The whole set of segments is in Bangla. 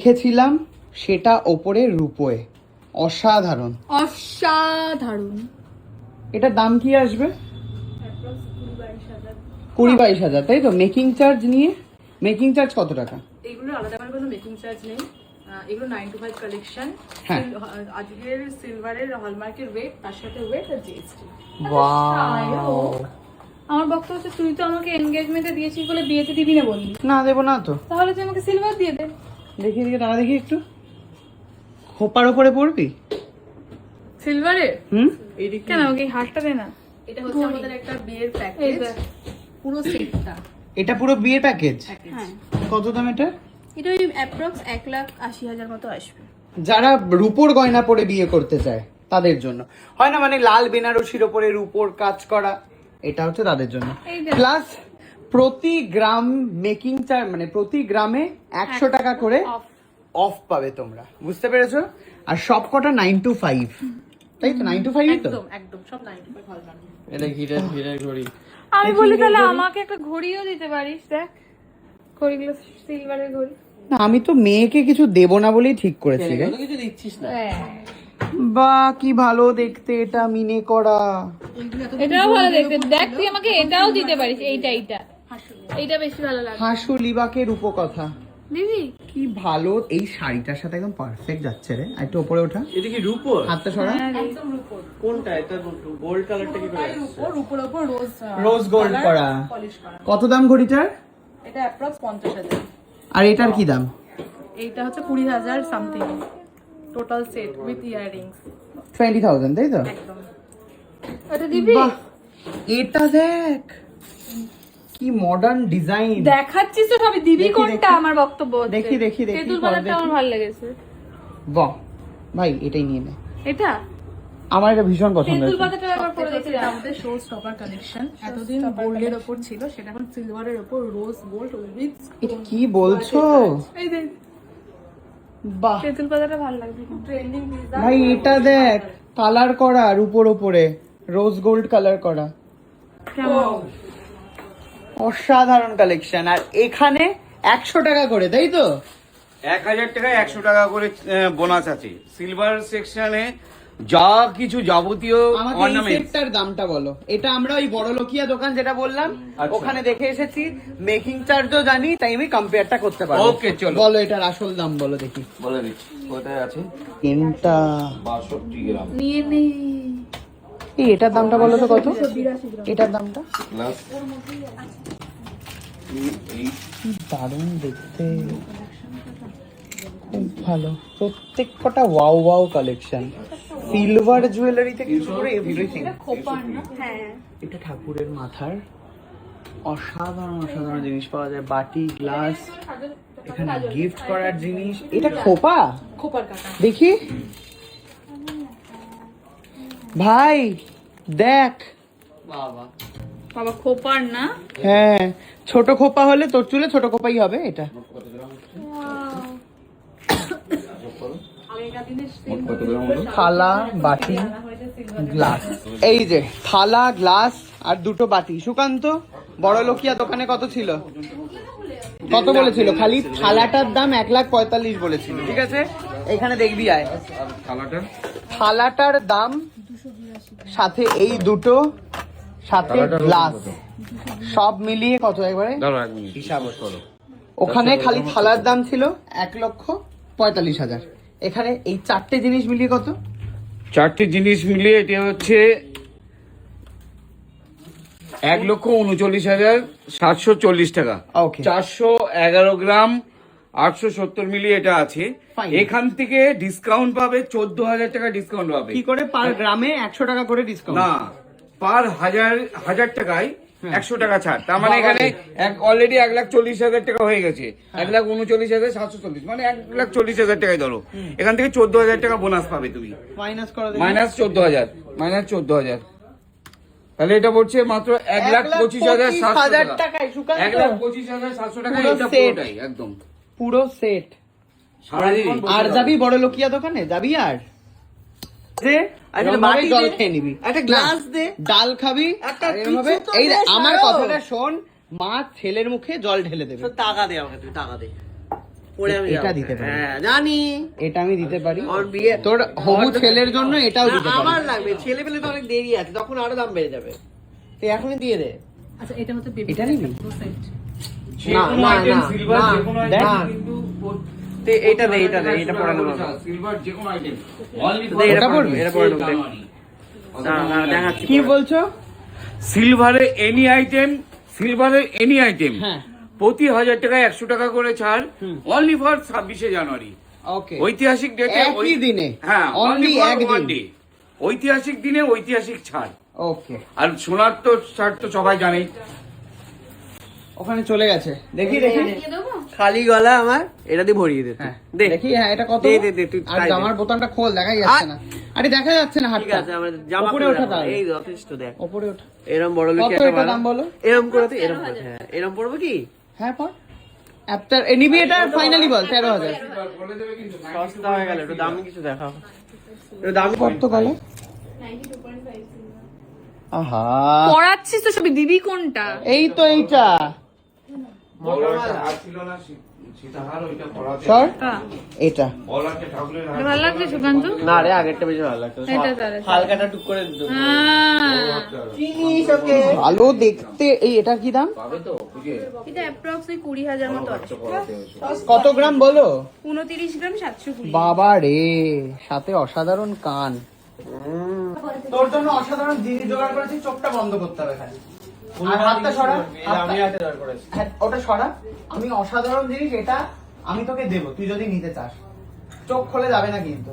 দেখেছিলাম সেটা ওপরে রূপোয়, অসাধারণ অসাধারণ। এটার দাম কি আসবে? 20-22 হাজার, তাই তো? মেকিং চার্জ নিয়ে, মেকিং চার্জ কত টাকা? এগুলো আলাদা করে কোনো মেকিং চার্জ নেই, এগুলো 9 to 5 কালেকশন। হ্যাঁ। আজকের সিলভারের হলমার্কের ওয়েট, তার সাথে ওয়েট আর জিএসটি। ওয়াও, আমার বক্তব্য হচ্ছে, তুই তো আমাকে এনগেজমেন্টে দিয়েছিস বলে বিয়েতে দিবি না বললি, না দেবো না তো। তাহলে তুই আমাকে সিলভার দিয়ে দে। দেখি দেখি টাকা দেখি একটু, খোপার ওপরে পড়বি সিলভারে এইদিকে কেন, ওকে হারটা দে না। এটা হচ্ছে আমাদের একটা বিয়ের প্যাকেজ, পুরো সেটটা। এটা পুরো বিয়ের প্যাকেজ? হ্যাঁ। কত দাম এটা? এটা ওই অ্যাপ্রক্স 1,80,000 মতো আসবে। যারা রূপোর গয়না পরে বিয়ে করতে চায় তাদের জন্য, হয় না, মানে লাল বেনারসির ওপরে রূপোর কাজ করা, এটা হচ্ছে তাদের জন্য। প্লাস প্রতি গ্রাম মেকিং চার্জ, মানে প্রতি গ্রামে 100 টাকা করে অফ পাবে তোমরা, বুঝতে পেরেছো? আর সব কটা 9 to 5, তাই তো? 9 to 5 তো একদম একদম সব 9 to 5 হলমার্ক। এটা হীরার ঘড়ি। আমি বলি তাহলে আমাকে একটা ঘড়িও দিতে পারিস, দেখ ঘড়িগুলো সিলভারের ঘড়ি। না, আমি তো মেয়েকে কিছু দেব না বলেই ঠিক করেছি রে। কিছু দিচ্ছিস না? বা কি ভালো দেখতে এটা, মিনে করা। এটাও ভালো দেখতে, দেখ তুই আমাকে এটাও দিতে পারিস, এইটা বেশি ভালো লাগে। হাসুলিবাকে রূপকথা দিদি কি ভালো, এই শাড়িটার সাথে একদম পারফেক্ট যাচ্ছে রে। একটু উপরে ওঠা, এদিকে রূপোর হাতটা সরা। একদম রূপোর। কোনটা? এটা গোল্ড কালারটা কি করে আসছে? রূপোর উপর রোজ রোজ গোল্ড করা। পলিশ করা। কত দাম ঘড়িটার? এটা অ্যাপ্রক্স 50,000। আর এটার কি দাম? এইটা হচ্ছে 20,000 something, total set with earrings 20,000, তাই তো? একদম। এটা দিবি? বাহ, এটা দেখ কি মডার্ন ডিজাইন। দেখাচ্ছিস তো সবই, দিবি দেখি, কোনটা? দেখি। আমার বক্তব্য হচ্ছে দেখি, দেখি, দেখি, তেঁতুল পরে পাতাটা দেখি। আমার ভালো লেগেছে। বাহ ভাই, এটাই নিয়ে নে। এটা আমার এটা ভীষণ পছন্দ তেঁতুল হয়েছে। পাতাটা একবার পরে দেখতে। এটা আমাদের শো স্টপার কালেকশন, এতদিন গোল্ডের উপর ছিল, সেটা এখন সিলভারের উপর রোজ গোল্ড উইথ। এটা কি বলছো? এই দেখ, বাহ তেঁতুল পাতাটা ভালো লাগছে, ট্রেন্ডিং ডিজাইন। ভাই এটা দেখ, কালার করা রূপোর ওপরে, রোজ গোল্ড কালার করা, অসাধারণ কালেকশন। আর এখানে 100 টাকা করে, তাই তো? 1000 টাকায় 100 টাকা করে বোনাস আছে। সিলভার সেকশনে যা কিছু যাবতীয় আমাকে এই অর্নামেন্টস। সেটটার দামটা বলো। এটা আমরা ওই বড় লোকিয়া দোকান যেটা বললাম, আচ্ছা। ওখানে দেখে এসেছি, মেকিং চার্জও জানি, তাই আমি কম্পেয়ারটা করতে পারবো। Okay, চলো। বলো এটার আসল দাম বলো দেখি। বলে দিচ্ছি কোথায় আছে। তিনটা 62 গ্রাম নিয়ে নে। এই এটার দামটা বলো তো কত? এটার দামটা প্লাস কি দারুণ দেখতে, খুব ভালো। প্রত্যেক কটা wow wow collection, silver jewellery থেকে শুরু করে এভরিথিং। খোপার না? হ্যাঁ। এটা ঠাকুরের মাথার, অসাধারণ অসাধারণ জিনিস পাওয়া যায়, বাটি, গ্লাস, এখানে গিফট করার জিনিস। এটা খোপা, খোপার কাটা। দেখি ভাই, দেখ। বাবা খোপার না? হ্যাঁ, ছোট খোপা হলে তোর চুলে ছোট খোপাই হবে। এটা থালা, বাটি, গ্লাস। এই যে থালা, গ্লাস আর দুটো বাটি। সুকান্ত বড় লোকিয়া দোকানে কত ছিল? কত বলেছিল? খালি থালাটার দাম 1,45,000 বলেছিল। ঠিক আছে, এখানে দেখবি আয়, থালাটার দাম সাথে এই দুটো সাথে গ্লাস সব মিলিয়ে কত একবারে হিসাব করো। ওখানে খালি থালার দাম ছিল 1,45,000, এখানে এই চারটে জিনিস মিলিয়ে কত? চারটি জিনিস মিলিয়ে এটা হচ্ছে 1,39,740 টাকা। Okay. 411 গ্রাম 870 মিলি এটা আছে। Fine. এখান থেকে ডিসকাউন্ট পাবে, 14,000 টাকা ডিসকাউন্ট পাবে। কি করে পার গ্রামে 100 টাকা করে ডিসকাউন্ট? না, পার হাজার টাকায় 100 টাকা ছাড়। তার মানে বাবা এখানে রে। অলরেডি 1,40,000 টাকা হয়ে গেছে। 1,39,740 মানে 1,40,000 টাকায় ধরো। এখান থেকে 14,000 টাকা বোনাস পাবে তুমি। মাইনাস করো দেখি। মাইনাস 14,000 তাহলে এটা পড়ছে মাত্র 1,25,700 টাকা। টাকায় সুকান্ত, 1,25,700 টাকা পুরো এটা set। পুরোটাই একদম পুরো সেট। সারাদিন। আর যাবি বড় লোকিয়া দোকানে, যাবি আর দে, এরমভাবে জল খেয়ে নিবি, একটা গ্লাস দে, ডাল খাবি, একটা আর এরমভাবে কিছু তো এই দে, আমার সারো। কথাটা শোন, মা ছেলের মুখে জল ঢেলে দেবে। টাকা দে আমাকে, তুই টাকা দে। পরে আমি এটা যাবো। দিতে পারি। হ্যাঁ জানি এটা আমি দিতে পারি আমার বিয়ে তোর হবু ছেলের জন্য এটাও না, দিতে পারি আমার লাগবে ছেলে পেলে তো অনেক দেরি আছে তখন আরো দাম বেড়ে যাবে তুই এখনই দিয়ে দে আচ্ছা এটা হচ্ছে বেবি এটা নিবি? সেট না, যেকোনো না, আইটেম না, সিলভার না, যেকোনো না। আইটেম কিন্তু এইটা দে এটা পরে নেবো সিলভার যেকোনো আইটেম অনলি দে, এটা ওটা পরে পরবি? নেবো, এটা পরে নেবো দেখ। না, না, দেখাচ্ছি কি পরে। বলছো? সিলভারের এনি আইটেম সিলভারের এনি আইটেম হ্যাঁ প্রতি 1000 টাকায় 100 টাকা করে ছাড় অনলি ফর 26শে জানুয়ারি ওকে ঐতিহাসিক ডেটে একই দিনে হ্যাঁ অনলি অনলি একদিন ঐতিহাসিক দিনে ঐতিহাসিক ছাড় ওকে আর সোনার তো ছাড় তো সবাই জানেই ওখানে চলে গেছে দেখি দেখি খালি গলা আমার এটা দিয়ে ভরিয়ে দে তুই। হ্যাঁ দে দেখি হ্যাঁ এটা কত দে, দে, দে, তুই আর তাই দে। জামার বোতামটা খোল দেখাই যাচ্ছে না আরে দেখা যাচ্ছে না ঠিক হাতটা আছে আমরা জামা উপরে খুলে ওঠা রাখবো। তাহলে। এই যথেষ্ট দেখ উপরে ওঠা এরম বড় লোক কত এটা দাম বলো? এরম করে তুই এরম করে হ্যাঁ এরম পড়বো কি হ্যাঁ পর আপনার নিবি এটা ফাইনালি বল 13000 সস্তা হয়ে গেল একটু দামি কিছু দেখাও একটু দামি কত গেলে আহা পড়াচ্ছিস তো সবই দিবি কোনটা এই তো এইটা ছিল না সীতাহার ওইটা পড়াতে সর এটা বলাতে ঠাকুরের হাত ভালো লাগছে সুকান্ত না রে আগেরটা বেশি ভালো লাগতো এটা তাহলে হালকাটা টুক করে দিত ভালো দেখতে এই এটা কি দাম পাবে তো বুঝে এটা অ্যাপ্রক্স 20,000 মতো আছে কত গ্রাম বলো 29 গ্রাম 720 বাবা রে সাথে অসাধারণ কান তোর জন্য অসাধারণ জিনিস জোগাড় করেছি চোখটা বন্ধ করতে হবে খালি আর হাতটা সরা আমি হাতে ধর করেছি হ্যাঁ, ওটা সরা আমি অসাধারণ জিনিস এটা আমি তোকে দেবো তুই যদি নিতে চাস চোখ খুলে যাবে না কিন্তু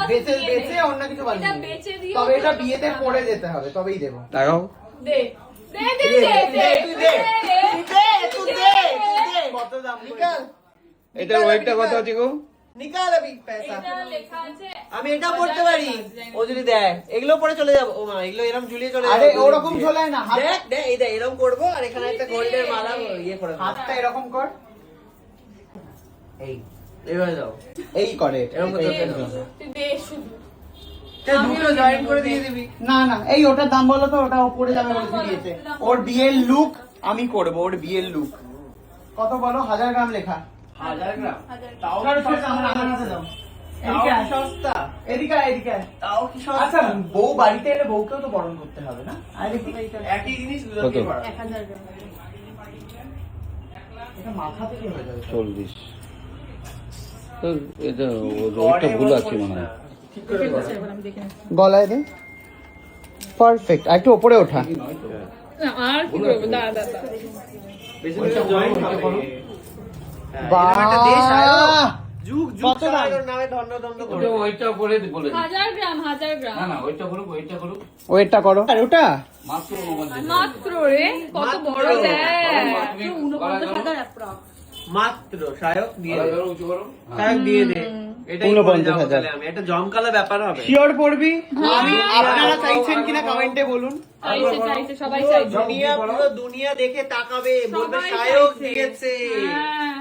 বেঁচে বেঁচে অন্য কিছু বানিয়ে নিবি। তবে এটা বিয়েতে পরে যেতে হবে তবেই দেবো লাগাও কত দাম নিকাল এটার ওয়েটটা কত আছে গো নিকাল अभी पैसा আমি এটা পড়তে পারি ও যদি দেয় এগুলো পরে চলে যাবো ও মা এগুলো এরকম ঝুলিয়ে চলে আরে যাবো ওরকম ঝোলায় না হাত- দেখ দেখ এই দেখ এরকম করবো আর এখানে একটা গোল্ডের মালা ইয়ে করে দেবো। হাতটা এরকম কর এই এইভাবে দাও এই করে এটা। এরকম করতে এই- হবে। দুটো জয়েন করে দিয়ে দিবি না না এই ওটার দাম বলো তো ওটা পড়ে যাবে বলেছে বিয়েতে ওর বিয়ের লুক আমি করব ওর বিয়ের লুক কত বলো 1000 গ্রাম লেখা 1000 গ্রাম তাও আমার হাতে দাও এদিকে আয়। সস্তা এদিকে আয়, এদিকে আয়। তাও কি আচ্ছা বউ বাড়িতে এলে বউকেও তো বরণ করতে হবে না আয় দেখি একই জিনিস দুটোকে পড়া 1000 গ্রাম এটা মাথা থেকে হয়ে যাবে 40 তো এটা ওইটা ভুল আছে মনে হয় আমি দেখে নিচ্ছি। গলায় দে পারফেক্ট আর একটু উপরে ওঠা আর কি করবো দাঁড়া দাঁড়া বেশি বেশি জয়েন করো বাহ যুগ যুগ কত দাম? সাগর নামে ধন্য করে ওটা ওইটা করে বলে দিই। 1000 গ্রাম 1000 গ্রাম না না ওইটা করুক ওয়েটটা করো আর ওটা মাত্র 49 মাত্র রে কত বড় দেখ মাত্র সায়ক দিয়ে দে উঁচু করো সায়ক দিয়ে দে এটাই 49,000 করে যাবো তাহলে আমি একটা জমকালা ব্যাপার হবে শিওর পড়বি আমি আপনারা চাইছেন কিনা কমেন্টে বলুন চাইছে চাইছে সবাই চাইছে দুনিয়া পুরো দুনিয়া দেখে তাকাবে বলবে সায়ক দিয়েছে হ্যাঁ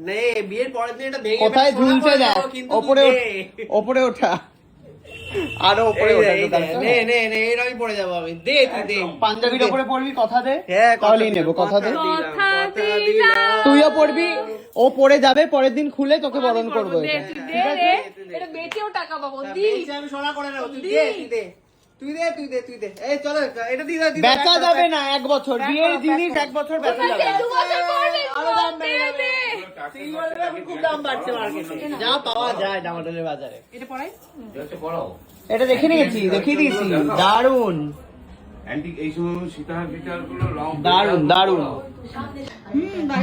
নে বিয়ের পরের দিন এটা ভেঙে কোথায় ফেলে সোনা ঝুলছে করে দেখ যাবো, কিন্তু ওপরে তুই ওপরে ওঠা আরো দে। ওপরে এই ওঠা দে, এই দে, দোকানটা। নে নে নে এর আমি পড়ে যাবো আমি দে তুই দে পাঞ্জাবির ওপরে পড়বি কথা দে হ্যাঁ তাহলেই নেবো কথা দে কথা দিলাম দিলাম। তুইও পড়বি ও পড়ে যাবে পরের দিন খুলে তোকে বরণ করবো দে, এটা দে রে এটা বেচেও টাকা পাবো দি বেশি আমি সোনা করে নেবো তুই দে তুই দে তুই দে এই চলো এটা দিয়ে দাও বেচা যাবে না 1 বছর বিয়ের জিনিস 1 বছর বেচা যাবে না। 2 বছর পরে আরো দাম বেড়ে দে, যাবে। দে। সিলভারের এখন খুব দাম বাড়ছে মার্কেটে যা পাওয়া যায় ডামাডোলের বাজারে এটা পড়াই এটা পড়াও এটা দেখে নিয়েছি দেখিয়ে দিয়েছি দারুন অ্যান্টিক এই সময় সীতাহার ফিতার গুলো রং দারুন দারুন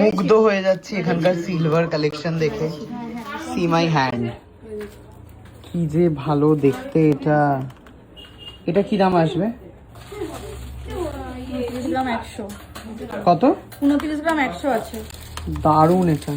মুগ্ধ হয়ে যাচ্ছি এখানকার সিলভার কালেকশন দেখে সি মাই হ্যান্ড কি যে ভালো দেখতে এটা এটা কি দাম আসবে 29 গ্রাম 100 কত 29 গ্রাম 100 আছে দারুন এটা